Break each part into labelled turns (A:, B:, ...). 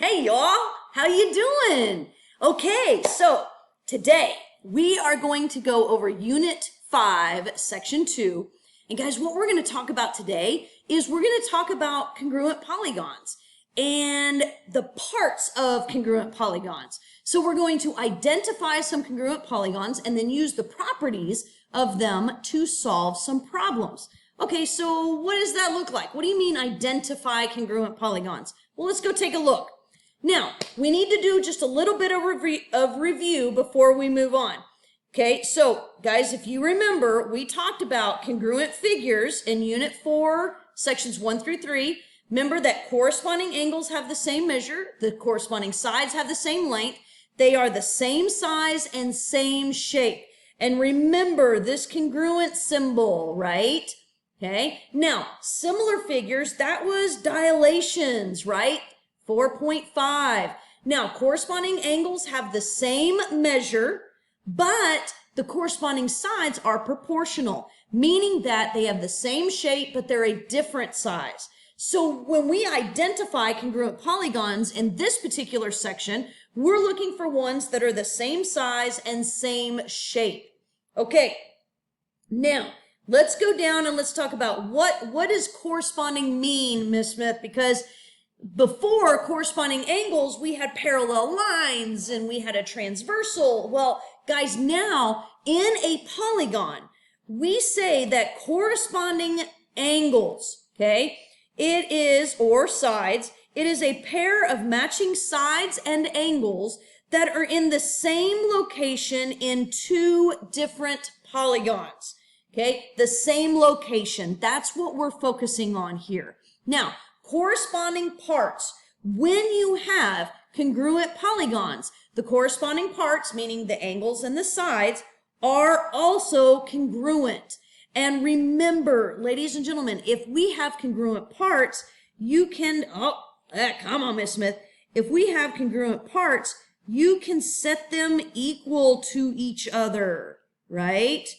A: Hey y'all, how you doing? Okay, so today we are going to go over Unit 5, Section 2. And guys, what we're going to talk about today is we're going to talk about congruent polygons and the parts of congruent polygons. So we're going to identify some congruent polygons and then use the properties of them to solve some problems. Okay, so what does that look like? What do you mean identify congruent polygons? Well, let's go take a look. Now, we need to do just a little bit of review before we move on. Okay, so guys, if you remember, we talked about congruent figures in Unit 4, Sections 1 through 3. Remember that corresponding angles have the same measure, the corresponding sides have the same length, they are the same size and same shape. And remember this congruent symbol, right? Okay, now, similar figures, that was dilations, right? 4.5. Now, corresponding angles have the same measure, but the corresponding sides are proportional, meaning that they have the same shape, but they're a different size. So when we identify congruent polygons in this particular section, we're looking for ones that are the same size and same shape. Okay, now, let's go down and let's talk about what does corresponding mean, Ms. Smith, because before corresponding angles, we had parallel lines and we had a transversal. Well, guys, now in a polygon, we say that corresponding angles, okay, it is, or sides, it is a pair of matching sides and angles that are in the same location in two different polygons, okay, the same location. That's what we're focusing on here. Now, corresponding parts, when you have congruent polygons, the corresponding parts, meaning the angles and the sides, are also congruent. And remember, ladies and gentlemen, if we have congruent parts, you can, come on, Miss Smith. If we have congruent parts, you can set them equal to each other, right?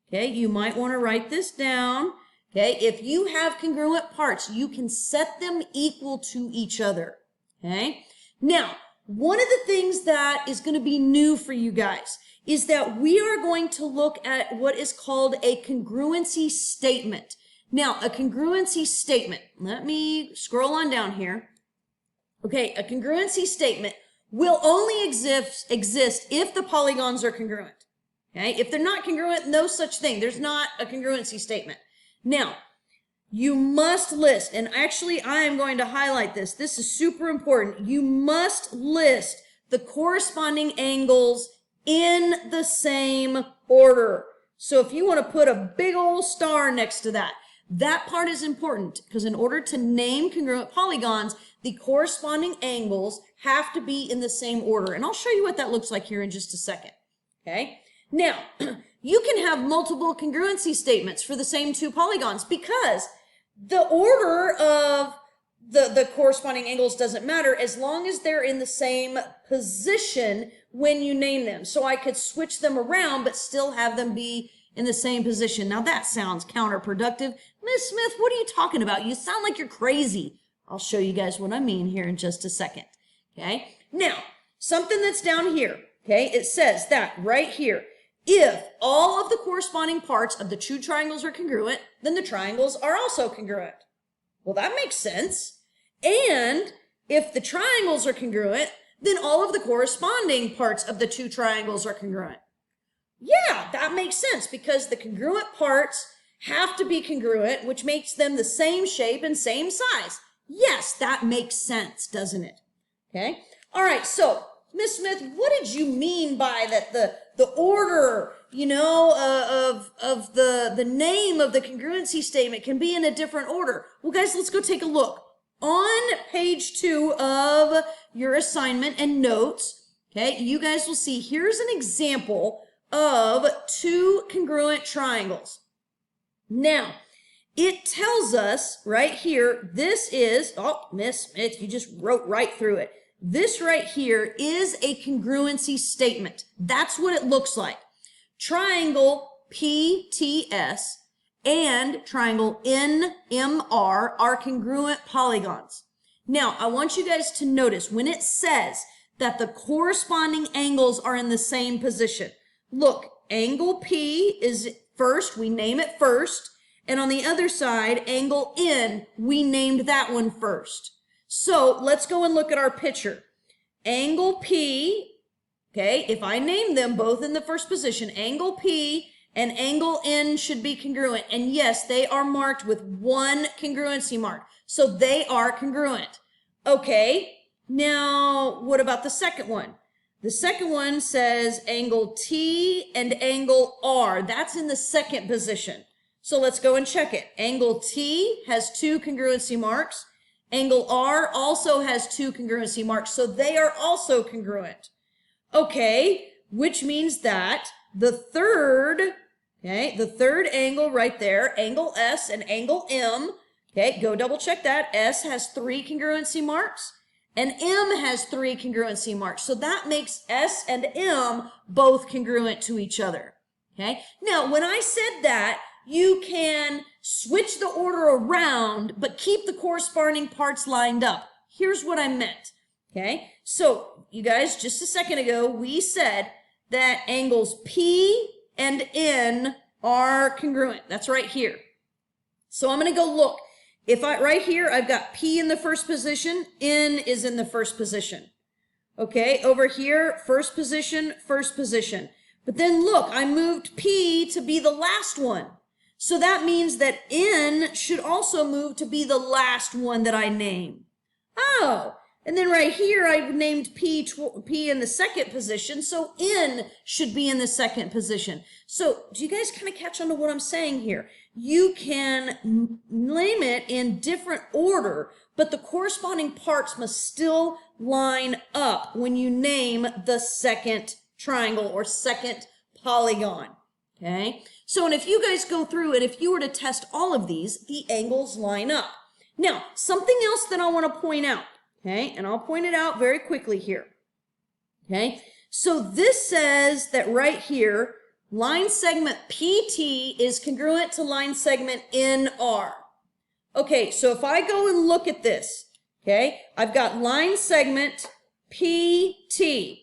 A: Okay, you might want to write this down. Okay, if you have congruent parts, you can set them equal to each other. Okay, now, one of the things that is going to be new for you guys is that we are going to look at what is called a congruency statement. Now, a congruency statement, let me scroll on down here. Okay, a congruency statement will only exist if the polygons are congruent. Okay, if they're not congruent, no such thing. There's not a congruency statement. Now, you must list, and actually I am going to highlight this. This is super important. You must list the corresponding angles in the same order. So if you want to put a big old star next to that, that part is important because in order to name congruent polygons, the corresponding angles have to be in the same order. And I'll show you what that looks like here in just a second. Okay? Now, you can have multiple congruency statements for the same two polygons because the order of the corresponding angles doesn't matter as long as they're in the same position when you name them. So I could switch them around but still have them be in the same position. Now that sounds counterproductive. Ms. Smith, what are you talking about? You sound like you're crazy. I'll show you guys what I mean here in just a second. Okay? Now, something that's down here, okay, it says that right here. If all of the corresponding parts of the two triangles are congruent, then the triangles are also congruent. Well, that makes sense. And if the triangles are congruent, then all of the corresponding parts of the two triangles are congruent. Yeah, that makes sense because the congruent parts have to be congruent, which makes them the same shape and same size. Yes, that makes sense, doesn't it? Okay. All right, so Miss Smith, what did you mean by that the order, you know, of the name of the congruency statement can be in a different order? Well, guys, let's go take a look. On page 2 of your assignment and notes, okay, you guys will see here's an example of two congruent triangles. Now, it tells us right here, this is, Miss Smith, you just wrote right through it. This right here is a congruency statement. That's what it looks like. Triangle PTS and triangle NMR are congruent polygons. Now, I want you guys to notice when it says that the corresponding angles are in the same position. Look, angle P is first, we name it first, and on the other side, angle N, we named that one first. So let's go and look at our picture. Angle P, okay, if I name them both in the first position, angle P and angle N should be congruent. And yes, they are marked with one congruency mark. So they are congruent. Okay, now what about the second one? The second one says angle T and angle R. That's in the second position. So let's go and check it. Angle T has two congruency marks. Angle R also has two congruency marks. So they are also congruent. Okay, which means that the third angle right there, angle S and angle M, okay, go double check that. S has three congruency marks and M has three congruency marks. So that makes S and M both congruent to each other. Okay, now when I said that, you can switch the order around, but keep the corresponding parts lined up. Here's what I meant. Okay, so you guys, just a second ago, we said that angles P and N are congruent. That's right here. So I'm going to go look. Right here, I've got P in the first position, N is in the first position. Okay, over here, first position, first position. But then look, I moved P to be the last one. So that means that N should also move to be the last one that I name. Oh, and then right here, I named P in the second position, so N should be in the second position. So do you guys kind of catch on to what I'm saying here? You can name it in different order, but the corresponding parts must still line up when you name the second triangle or second polygon. Okay, so and if you guys go through and if you were to test all of these, the angles line up. Now, something else that I want to point out, okay, and I'll point it out very quickly here. Okay, so this says that right here, line segment PT is congruent to line segment NR. Okay, so if I go and look at this, okay, I've got line segment PT.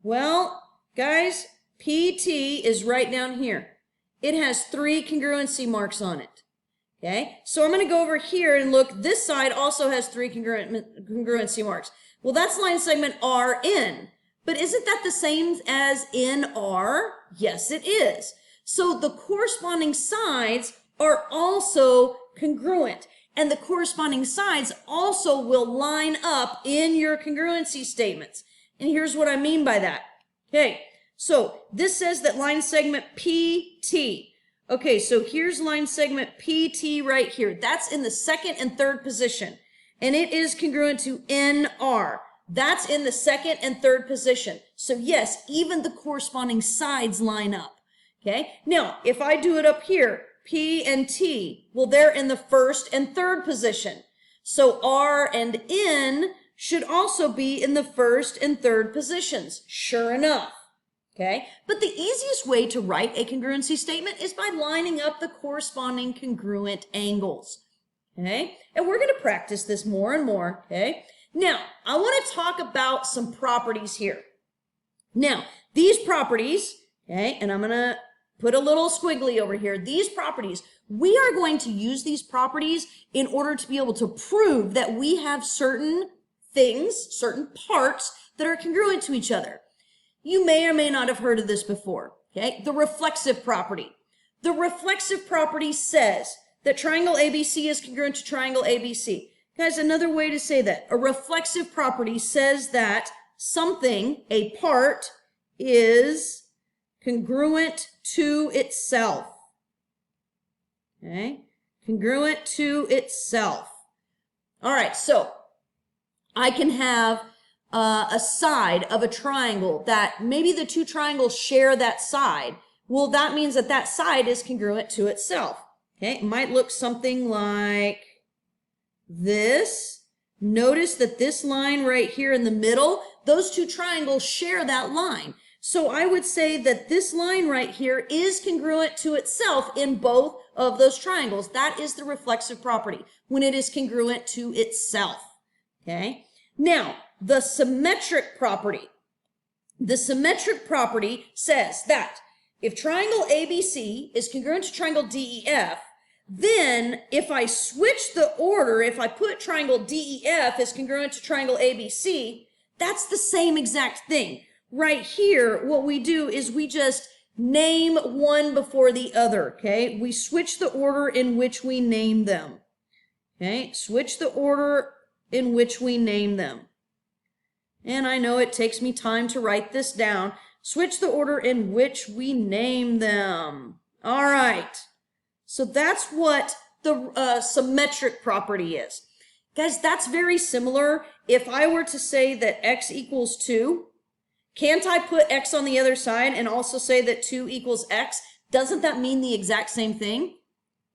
A: Well, guys, PT is right down here. It has three congruency marks on it. Okay, so I'm going to go over here and look. This side also has three congruency marks. Well, that's line segment RN. But isn't that the same as NR? Yes, it is. So the corresponding sides are also congruent. And the corresponding sides also will line up in your congruency statements. And here's what I mean by that. Okay. So this says that line segment PT. Okay, so here's line segment PT right here. That's in the second and third position. And it is congruent to NR. That's in the second and third position. So yes, even the corresponding sides line up. Okay, now if I do it up here, P and T, well, they're in the first and third position. So R and N should also be in the first and third positions. Sure enough. Okay, but the easiest way to write a congruency statement is by lining up the corresponding congruent angles. Okay, and we're going to practice this more and more. Okay, now I want to talk about some properties here. Now, these properties, okay, and I'm going to put a little squiggly over here. These properties, we are going to use these properties in order to be able to prove that we have certain things, certain parts that are congruent to each other. You may or may not have heard of this before, okay? The reflexive property. The reflexive property says that triangle ABC is congruent to triangle ABC. Guys, another way to say that, a reflexive property says that something, a part, is congruent to itself. Okay? Congruent to itself. All right, so I can have a side of a triangle that maybe the two triangles share that side. Well, that means that that side is congruent to itself. Okay, it might look something like this. Notice that this line right here in the middle, those two triangles share that line. So I would say that this line right here is congruent to itself in both of those triangles. That is the reflexive property, when it is congruent to itself. Okay. Now, the symmetric property. The symmetric property says that if triangle ABC is congruent to triangle DEF, then if I switch the order, if I put triangle DEF is congruent to triangle ABC, that's the same exact thing. Right here, what we do is we just name one before the other, okay? We switch the order in which we name them. Okay, switch the order in which we name them. And I know it takes me time to write this down. Switch the order in which we name them. All right. So that's what the symmetric property is. Guys, that's very similar. If I were to say that x equals 2, can't I put x on the other side and also say that 2 equals x? Doesn't that mean the exact same thing?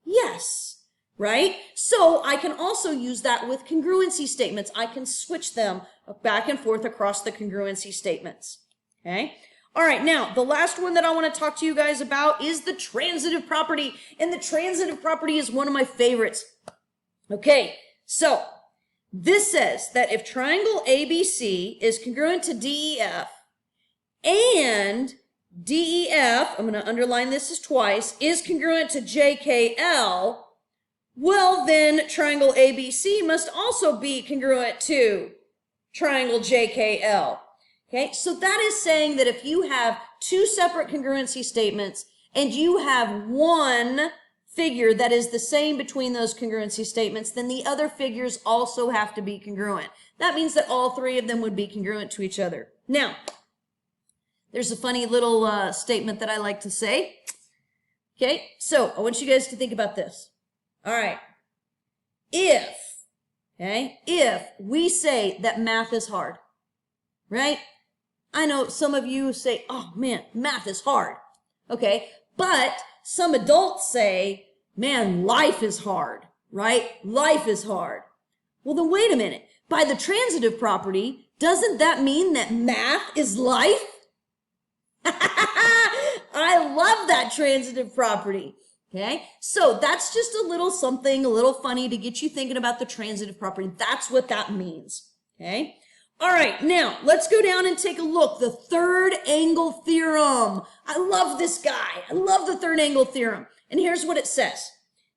A: Yes, right? So I can also use that with congruency statements. I can switch them back and forth across the congruency statements, okay? All right, now, the last one that I want to talk to you guys about is the transitive property, and the transitive property is one of my favorites. Okay, so this says that if triangle ABC is congruent to DEF, and DEF, I'm going to underline this as twice, is congruent to JKL, well, then triangle ABC must also be congruent to triangle JKL. Okay, so that is saying that if you have two separate congruency statements and you have one figure that is the same between those congruency statements, then the other figures also have to be congruent. That means that all three of them would be congruent to each other. Now, there's a funny little statement that I like to say. Okay, so I want you guys to think about this. All right, if we say that math is hard, right? I know some of you say, oh man, math is hard. Okay, but some adults say, man, life is hard, right? Life is hard. Well, then wait a minute. By the transitive property, doesn't that mean that math is life? I love that transitive property. Okay, so that's just a little something, a little funny to get you thinking about the transitive property. That's what that means. Okay. All right, now let's go down and take a look. The third angle theorem. I love this guy. I love the third angle theorem. And here's what it says.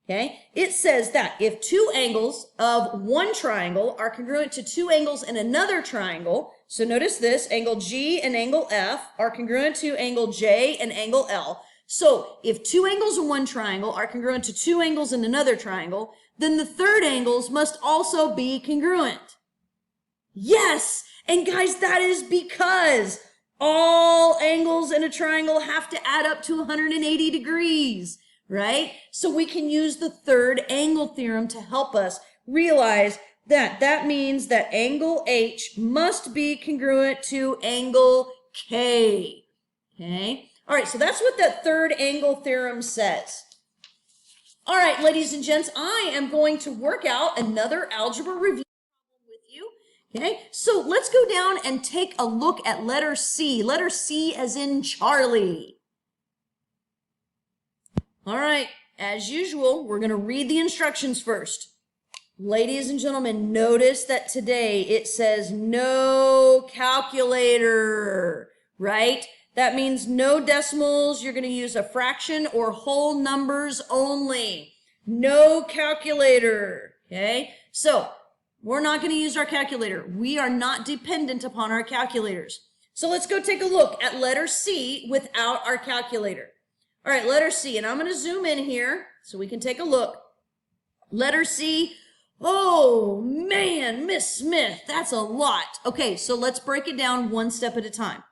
A: Okay, it says that if two angles of one triangle are congruent to two angles in another triangle, so notice this, angle G and angle F are congruent to angle J and angle L. So if two angles in one triangle are congruent to two angles in another triangle, then the third angles must also be congruent. Yes, and guys, that is because all angles in a triangle have to add up to 180 degrees, right? So we can use the third angle theorem to help us realize that that means that angle H must be congruent to angle K, okay? All right, so that's what that third angle theorem says. All right, ladies and gents, I am going to work out another algebra review with you. Okay, so let's go down and take a look at letter C. Letter C as in Charlie. All right, as usual, we're going to read the instructions first. Ladies and gentlemen, notice that today it says no calculator, right? That means no decimals. You're going to use a fraction or whole numbers only. No calculator, okay? So we're not going to use our calculator. We are not dependent upon our calculators. So let's go take a look at letter C without our calculator. All right, letter C, and I'm going to zoom in here so we can take a look. Letter C, oh man, Miss Smith, that's a lot. Okay, so let's break it down one step at a time.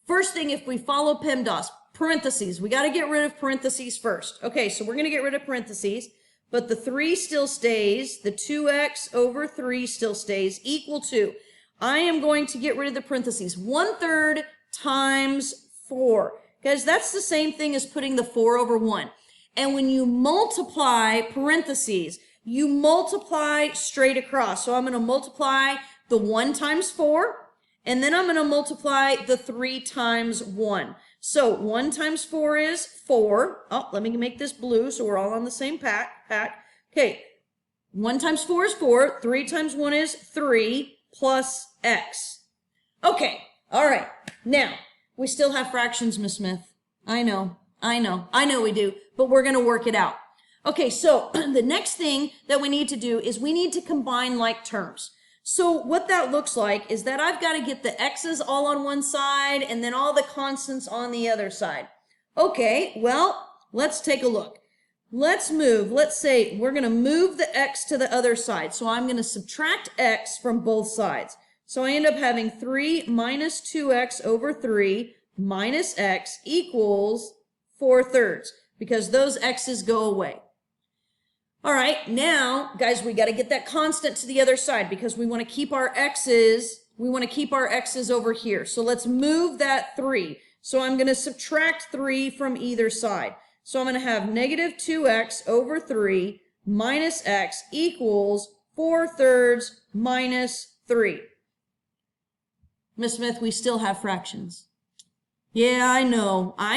A: First thing, if we follow PEMDAS, parentheses, we got to get rid of parentheses first. Okay, so we're going to get rid of parentheses, but the 3 still stays, the 2x over 3 still stays, equal to, I am going to get rid of the parentheses, 1/3 times 4. Guys, that's the same thing as putting the 4 over 1. And when you multiply parentheses, you multiply straight across. So I'm going to multiply the 1 times 4, and then I'm going to multiply the 3 times 1. So 1 times 4 is 4. Oh, let me make this blue so we're all on the same pack. Okay. 1 times 4 is 4. 3 times 1 is 3 plus x. Okay, all right. Now, we still have fractions, Miss Smith. I know we do, but we're going to work it out. Okay, so the next thing that we need to do is we need to combine like terms. So what that looks like is that I've got to get the x's all on one side and then all the constants on the other side. Okay, well, let's take a look. Let's say we're going to move the x to the other side. So I'm going to subtract x from both sides. So I end up having 3 minus 2x over 3 minus x equals 4/3 because those x's go away. All right, now, guys, we got to get that constant to the other side because we want to keep our x's, over here. So let's move that 3. So I'm going to subtract 3 from either side. So I'm going to have negative 2x over 3 minus x equals 4/3 minus 3. Miss Smith, we still have fractions. Yeah, I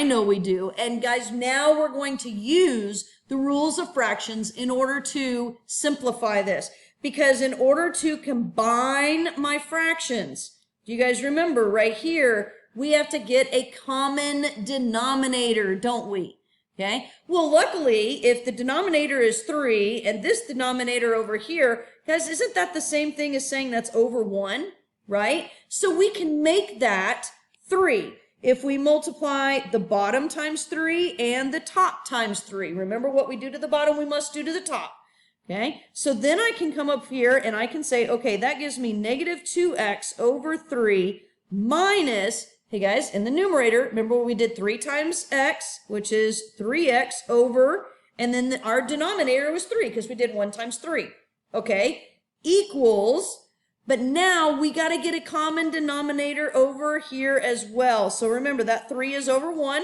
A: know we do. And guys, now we're going to use the rules of fractions in order to simplify this. Because in order to combine my fractions, do you guys remember right here, we have to get a common denominator, don't we? Okay, well, luckily, if the denominator is 3 and this denominator over here, guys, isn't that the same thing as saying that's over 1, right? So we can make that 3. If we multiply the bottom times 3 and the top times 3, remember what we do to the bottom, we must do to the top. Okay, so then I can come up here and I can say, okay, that gives me negative 2x over 3 minus, hey guys, in the numerator, remember we did 3 times x, which is 3x over, and then our denominator was 3 because we did 1 times 3. Okay, equals, but now we got to get a common denominator over here as well. So remember that 3 is over 1.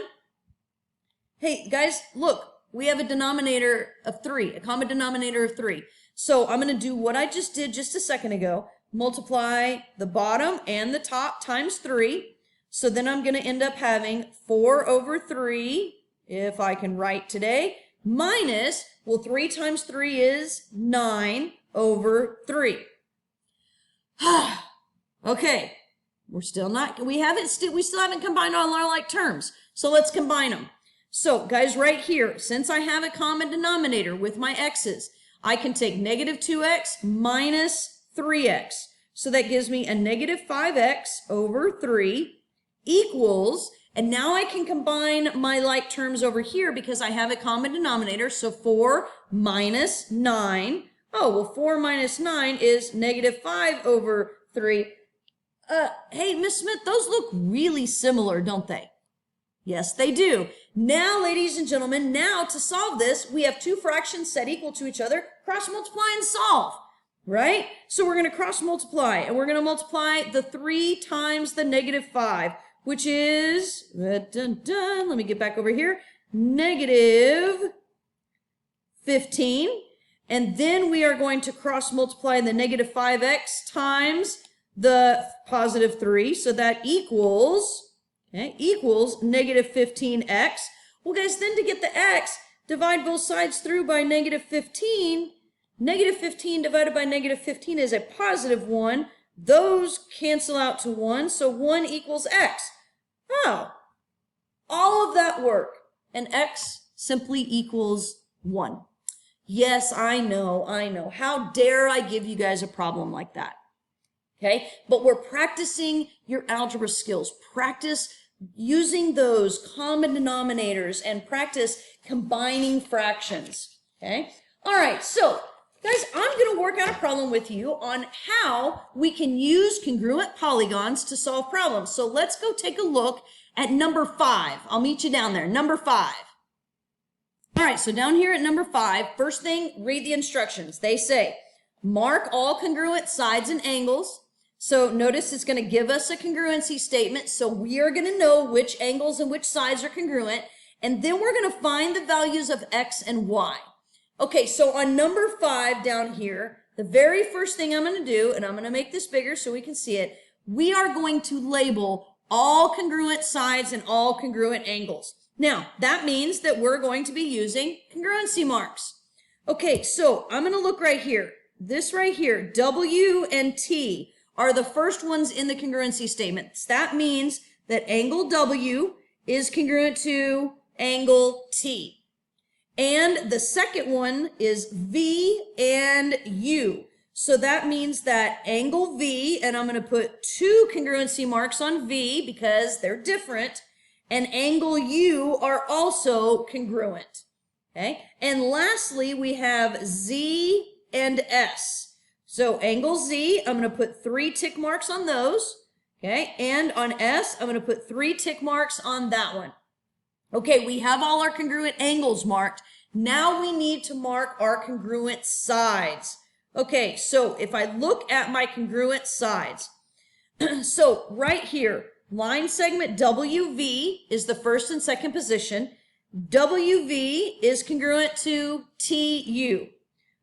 A: Hey guys, look, we have a denominator of 3, a common denominator of 3. So I'm going to do what I just did just a second ago, multiply the bottom and the top times 3. So then I'm going to end up having 4 over 3, if I can write today, minus, well, 3 times 3 is 9 over 3. Okay, we still haven't combined all our like terms. So let's combine them. So guys, right here, since I have a common denominator with my x's, I can take negative 2x minus 3x. So that gives me a negative 5x over 3 equals, and now I can combine my like terms over here because I have a common denominator. So 4 minus 9. Oh, well, 4 minus 9 is negative 5 over 3. Hey, Miss Smith, those look really similar, don't they? Yes, they do. Now, ladies and gentlemen, now to solve this, we have two fractions set equal to each other. Cross multiply and solve, right? So we're going to cross multiply, and we're going to multiply the 3 times the negative 5, which is, let me get back over here, negative 15. And then we are going to cross multiply the negative 5x times the positive 3. So that equals, okay, equals negative 15x. Well, guys, then to get the x, divide both sides through by negative 15. Negative 15 divided by negative 15 is a positive 1. Those cancel out to 1, so 1 equals x. Oh, all of that work, and x simply equals 1. Yes, I know. How dare I give you guys a problem like that? Okay, but we're practicing your algebra skills. Practice using those common denominators and practice combining fractions. Okay, all right, so guys, I'm going to work out a problem with you on how we can use congruent polygons to solve problems. So let's go take a look at number 5. I'll meet you down there, number 5. All right, so down here at number 5, first thing, read the instructions. They say, mark all congruent sides and angles. So notice it's going to give us a congruency statement. So we are going to know which angles and which sides are congruent. And then we're going to find the values of x and y. Okay, so on number 5 down here, the very first thing I'm going to do, and I'm going to make this bigger so we can see it, we are going to label all congruent sides and all congruent angles. Now, that means that we're going to be using congruency marks. Okay, so I'm going to look right here. This right here, W and T are the first ones in the congruency statements. That means that angle W is congruent to angle T. And the second one is V and U. So that means that angle V, and I'm going to put 2 congruency marks on V because they're different, and angle U are also congruent. Okay, and lastly, we have Z and S. So angle Z, I'm going to put 3 tick marks on those. Okay, and on S, I'm going to put 3 tick marks on that one. Okay, we have all our congruent angles marked. Now we need to mark our congruent sides. Okay, so if I look at my congruent sides, so right here, line segment WV is the first and second position. WV is congruent to TU.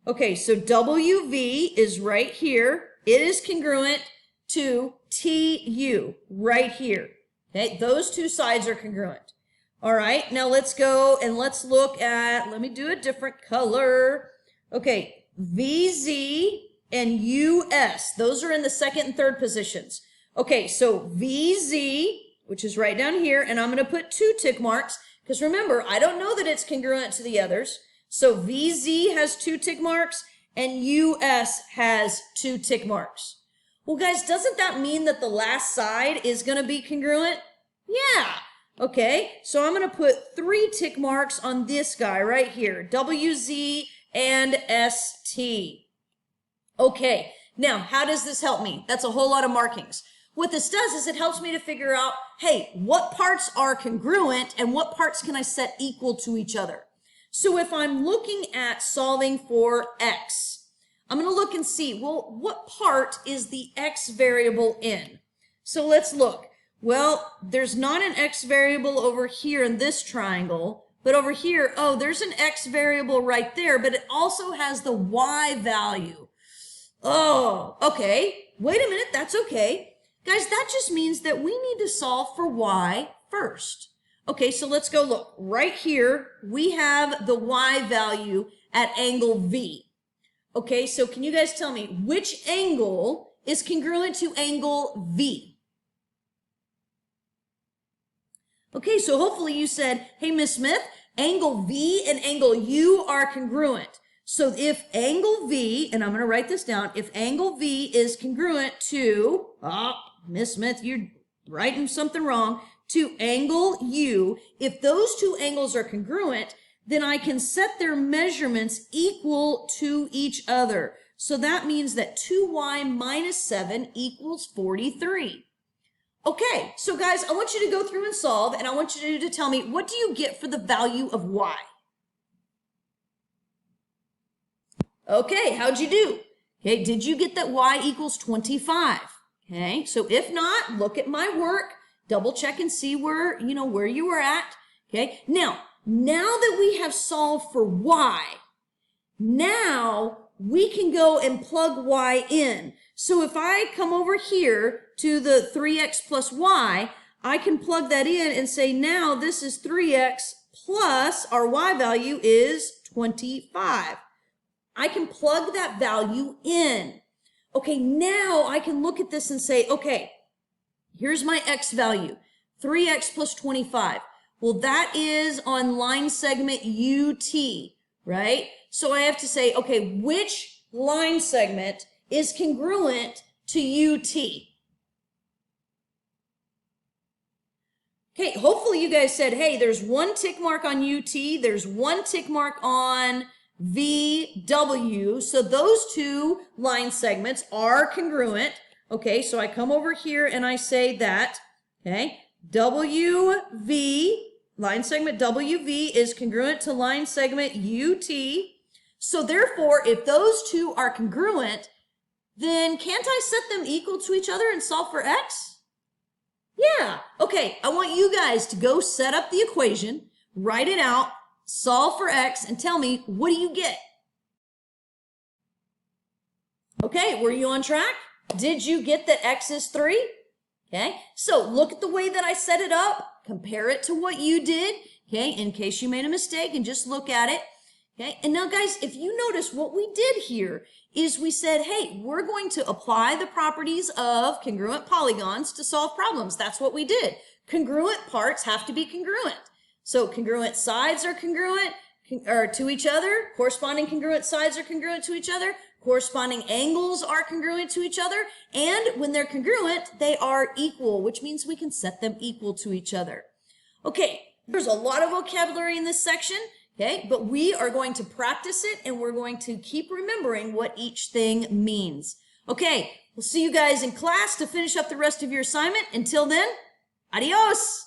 A: Okay, so WV is right here. It is congruent to TU right here. Okay, those 2 sides are congruent. All right, now let's go and let's look at, let me do a different color. Okay, VZ and US, those are in the second and third positions. Okay, so VZ, which is right down here, and I'm going to put 2 tick marks, because remember, I don't know that it's congruent to the others. So VZ has 2 tick marks, and US has 2 tick marks. Well, guys, doesn't that mean that the last side is going to be congruent? Yeah. Okay, so I'm going to put 3 tick marks on this guy right here, WZ and ST. Okay, now how does this help me? That's a whole lot of markings. What this does is it helps me to figure out, hey, what parts are congruent and what parts can I set equal to each other? So if I'm looking at solving for X, I'm going to look and see, well, what part is the X variable in? So let's look. Well, there's not an X variable over here in this triangle, but over here, oh, there's an X variable right there, but it also has the Y value. Oh, okay. Wait a minute, that's okay. Guys, that just means that we need to solve for Y first. Okay, so let's go look. Right here, we have the Y value at angle V. Okay, so can you guys tell me which angle is congruent to angle V? Okay, so hopefully you said, hey, Miss Smith, angle V and angle U are congruent. So if angle V, and I'm going to write this down, if angle V is congruent to, Miss Smith, you're writing something wrong, to angle U, if those 2 angles are congruent, then I can set their measurements equal to each other. So that means that 2y minus 7 equals 43. Okay, so guys, I want you to go through and solve, and I want you to tell me, what do you get for the value of y? Okay, how'd you do? Okay, did you get that y equals 25? Okay, so if not, look at my work, double check and see where you were at. Okay, now that we have solved for y, now we can go and plug y in. So if I come over here to the 3x plus y, I can plug that in and say now this is 3x plus our y value is 25. I can plug that value in. Okay, now I can look at this and say, okay, here's my x value, 3x plus 25. Well, that is on line segment UT, right? So I have to say, okay, which line segment is congruent to UT? Okay, hopefully you guys said, hey, there's 1 tick mark on UT, there's 1 tick mark on VW, so those 2 line segments are congruent. Okay, so I come over here and I say that, okay, WV, line segment WV is congruent to line segment UT. So therefore, if those 2 are congruent, then can't I set them equal to each other and solve for x? Yeah. Okay, I want you guys to go set up the equation, write it out, solve for x, and tell me, what do you get? Okay, were you on track? Did you get that x is 3? Okay, so look at the way that I set it up, compare it to what you did, okay, in case you made a mistake, and just look at it. Okay, and now guys, if you notice what we did here is we said, hey, we're going to apply the properties of congruent polygons to solve problems. That's what we did. Congruent parts have to be congruent. So congruent sides are congruent to each other. Corresponding congruent sides are congruent to each other. Corresponding angles are congruent to each other. And when they're congruent, they are equal, which means we can set them equal to each other. Okay, there's a lot of vocabulary in this section. Okay, but we are going to practice it and we're going to keep remembering what each thing means. Okay, we'll see you guys in class to finish up the rest of your assignment. Until then, adios.